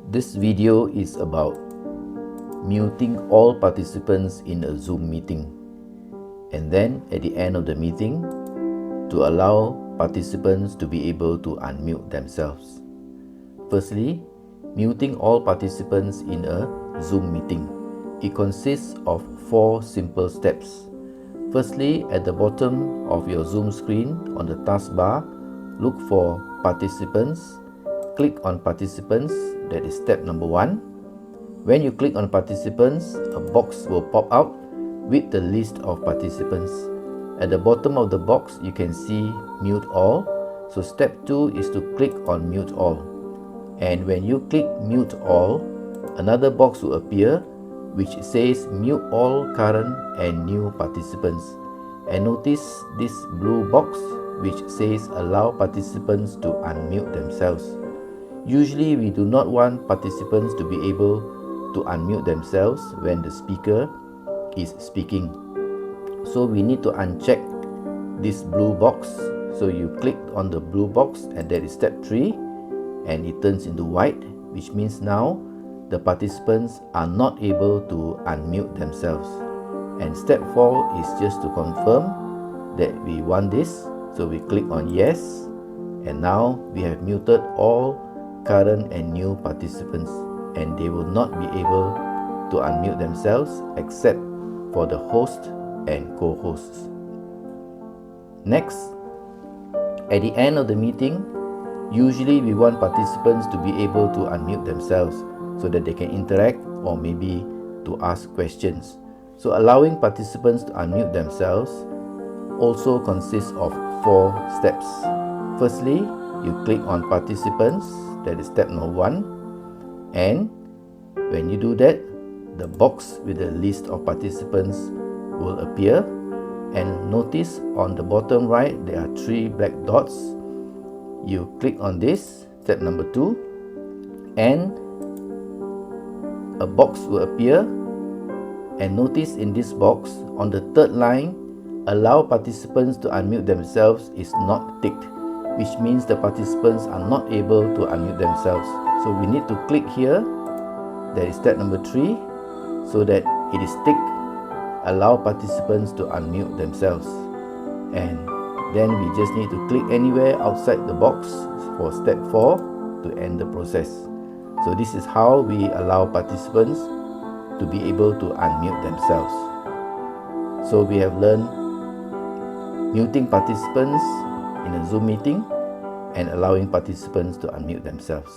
This video is about muting all participants in a Zoom meeting, and then at the end of the meeting to allow participants to be able to unmute themselves. Firstly, muting all participants in a Zoom meeting. It consists of 4 simple steps. Firstly, at the bottom of your Zoom screen on the taskbar, look for Participants. Click on Participants, that is step number 1. When you click on Participants, a box will pop out with the list of participants. At the bottom of the box, you can see Mute All. So step 2 is to click on Mute All. And when you click Mute All, another box will appear which says Mute All Current and New Participants. And notice this blue box which says Allow Participants to unmute themselves. Usually we do not want participants to be able to unmute themselves when the speaker is speaking. So we need to uncheck this blue box. So you click on the blue box, and that is step 3, and it turns into white, which means now the participants are not able to unmute themselves. And step 4 is just to confirm that we want this. So we click on yes, and now we have muted all current and new participants, and they will not be able to unmute themselves except for the host and co-hosts. Next, at the end of the meeting, usually we want participants to be able to unmute themselves so that they can interact or maybe to ask questions. So allowing participants to unmute themselves also consists of 4 steps. Firstly, you click on Participants, that is step number 1, and when you do that, the box with the list of participants will appear, and notice on the bottom right there are 3 black dots. You click on this, step number 2, and a box will appear, and notice in this box on the 3rd line, Allow Participants to unmute themselves is not ticked, which means the participants are not able to unmute themselves. So we need to click here, that is step number 3, so that it is ticked, Allow Participants to unmute themselves. And then we just need to click anywhere outside the box for step 4 to end the process. So this is how we allow participants to be able to unmute themselves. So we have learned muting participants in a Zoom meeting and allowing participants to unmute themselves.